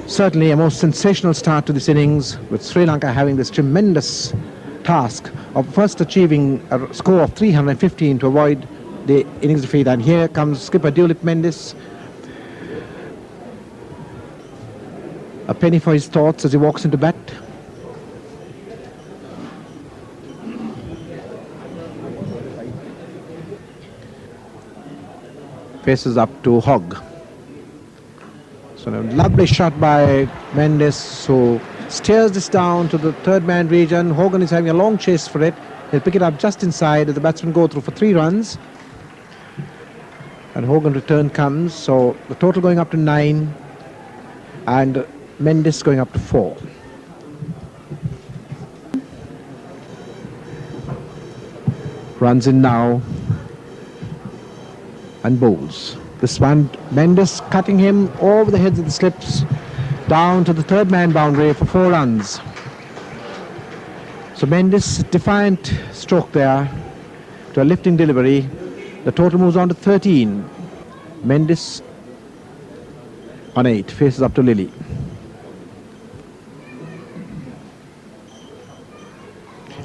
Certainly a most sensational start to this innings, with Sri Lanka having this tremendous task of first achieving a score of 315 to avoid the innings defeat. And here comes skipper Duleep Mendis. A penny for his thoughts as he walks into bat. Faces up to Hogg. So a lovely shot by Mendis, who steers this down to the third man region. Hogan is having a long chase for it. He'll pick it up just inside as the batsmen go through for 3 runs. And Hogan return comes, so the total going up to 9 and Mendis going up to 4. Runs in now and bowls. This one, Mendis cutting him over the heads of the slips down to the third man boundary for 4 runs. So Mendis, defiant stroke there to a lifting delivery. The total moves on to 13. Mendis on 8, faces up to Lilly.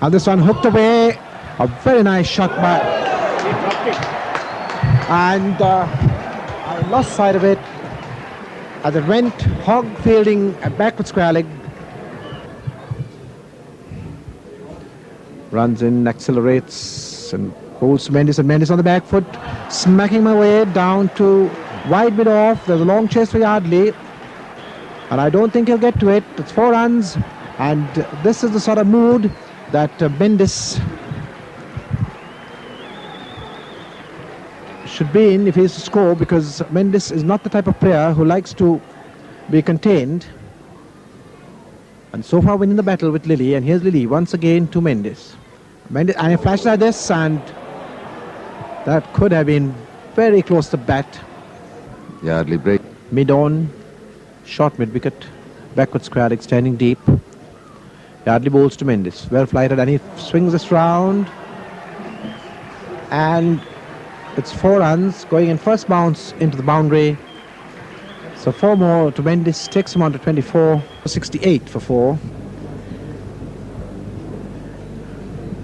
And this one hooked away. A very nice shot by... And I lost sight of it as it went. Hogg fielding a backward square leg. Runs in, accelerates and holds Mendis, and Mendis on the back foot, smacking my way down to wide mid off. There's a long chase for Yardley, and I don't think he'll get to it. It's 4 runs, and this is the sort of mood that Mendis should be in if he is to score, because Mendis is not the type of player who likes to be contained. And so far winning the battle with Lilly, and here's Lilly once again to Mendis. And a flash like this, and that could have been very close to bat. Yardley break. Mid-on, short mid-wicket, backward square leg standing deep. Yardley bowls to Mendis, well flighted, and he swings this round. And it's 4 runs, going in first bounce into the boundary. So 4 more to Mendis, takes him on to 24, 68 for 4.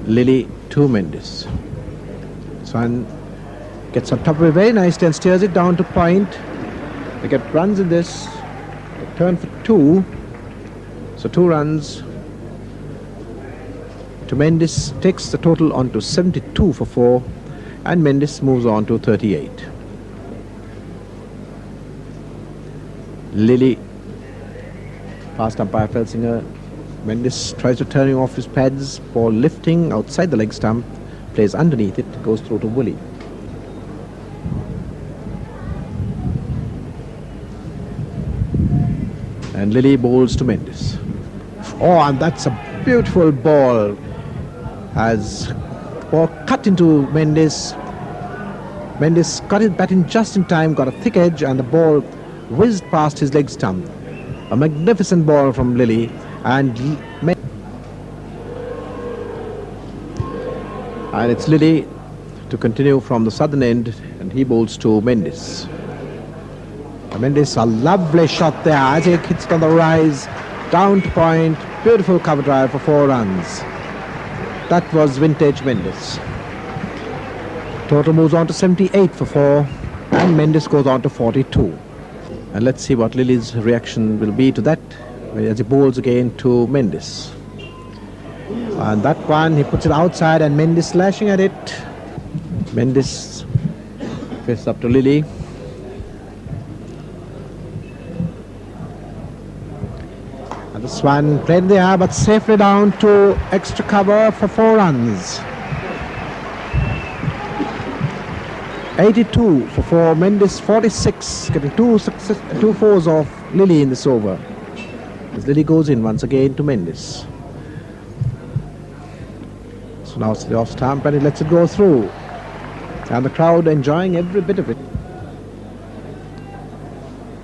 Lilly to Mendis. Swan gets on top of it very nicely and steers it down to point. They get runs in this. They turn for 2. So 2 runs to Mendis, takes the total on to 72 for 4. And Mendis moves on to 38. Lilly, past umpire Felsinger. Mendis tries to turn him off his pads. Ball lifting outside the leg stump, plays underneath it, goes through to Woolley. And Lilly bowls to Mendis. Oh, and that's a beautiful ball. As ball cut into Mendis. Mendis got it back in just in time, got a thick edge, and the ball whizzed past his leg stump. A magnificent ball from Lilly, and it's Lilly to continue from the southern end, and he bowls to Mendis. Mendis, a lovely shot there as he hits it on the rise, down to point, beautiful cover drive for 4 runs. That was vintage Mendis. Total moves on to 78 for 4, and Mendis goes on to 42. And let's see what Lilly's reaction will be to that as he bowls again to Mendis. And that one, he puts it outside, and Mendis slashing at it. Mendis faces up to Lilly. And this one played in the air, but safely down to extra cover for 4 runs. 82 for 4, Mendis 46, getting 2 fours off Lilly in this over. As Lilly goes in once again to Mendis. So now it's the off stump, and he lets it go through. And the crowd enjoying every bit of it.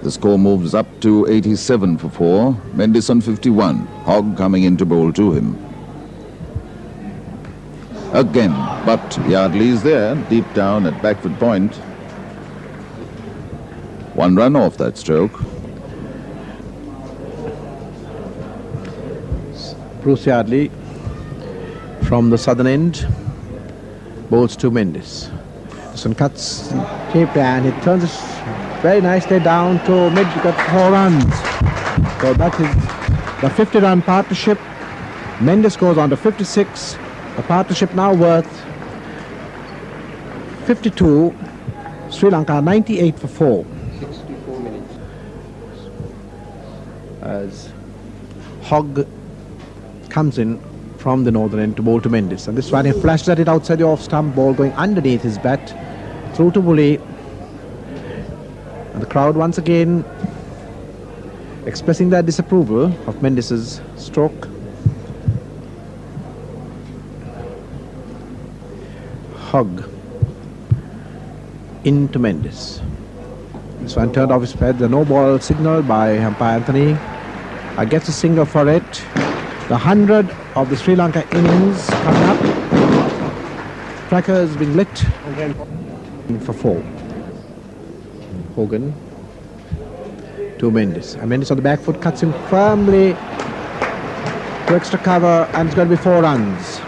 The score moves up to 87 for 4. Mendis on 51. Hogg coming in to bowl to him. Again, but Yardley is there, deep down at backward point. 1 run off that stroke. Bruce Yardley from the southern end bowls to Mendis. This one cuts deep and he turns it very nicely down to mid. Got 4 runs. So that is the 50-run partnership. Mendis goes on to 56. The partnership now worth 52. Sri Lanka 98 for 4. 64 minutes. As Hogg comes in from the northern end to bowl to Mendis. And this one he flashes at it outside the off stump, ball going underneath his bat through to Woolley. And the crowd once again expressing their disapproval of Mendis's stroke. Hogg into Mendis. This one turned off his pad. The no ball signal by umpire Anthony. Gets a single for it. The 100 of the Sri Lanka innings coming up. Crackers being lit for 4. Hogan to Mendis. And Mendis on the back foot cuts him firmly to extra cover, and it's going to be 4 runs.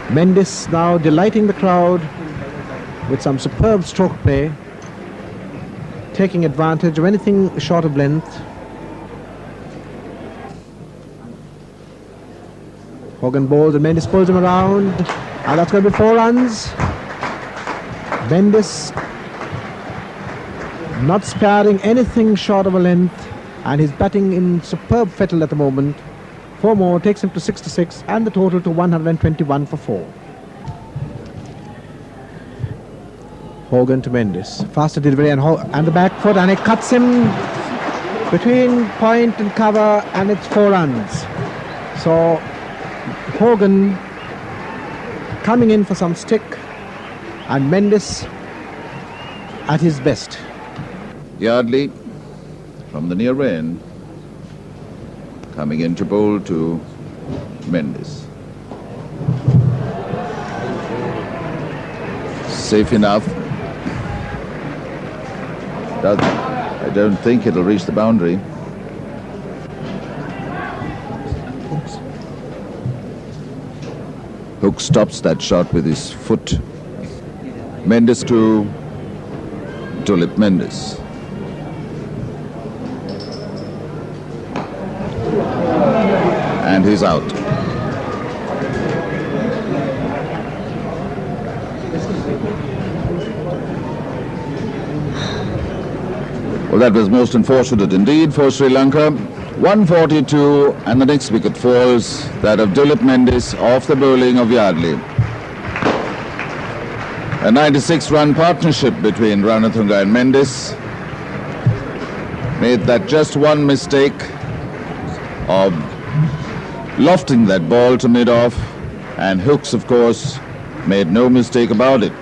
Mendis now delighting the crowd with some superb stroke play, taking advantage of anything short of length. Hogan bowls and Mendis pulls him around, and that's going to be 4 runs. Mendis not sparing anything short of a length, and he's batting in superb fettle at the moment. 4 more takes him to 66, and the total to 121 for 4. Hogan to Mendis. Faster delivery and the back foot, and it cuts him between point and cover, and it's 4 runs. So Hogan coming in for some stick, and Mendis at his best. Yardley from the near end coming in to bowl to Mendis. Safe enough. I don't think it'll reach the boundary. Hook stops that shot with his foot. Mendis to Duleep Mendis. And he's out. Well, that was most unfortunate indeed for Sri Lanka. 142, and the next wicket falls, that of Duleep Mendis off the bowling of Yardley. A 96-run partnership between Ranatunga and Mendis made that just one mistake of lofting that ball to mid-off, and Hooks, of course, made no mistake about it.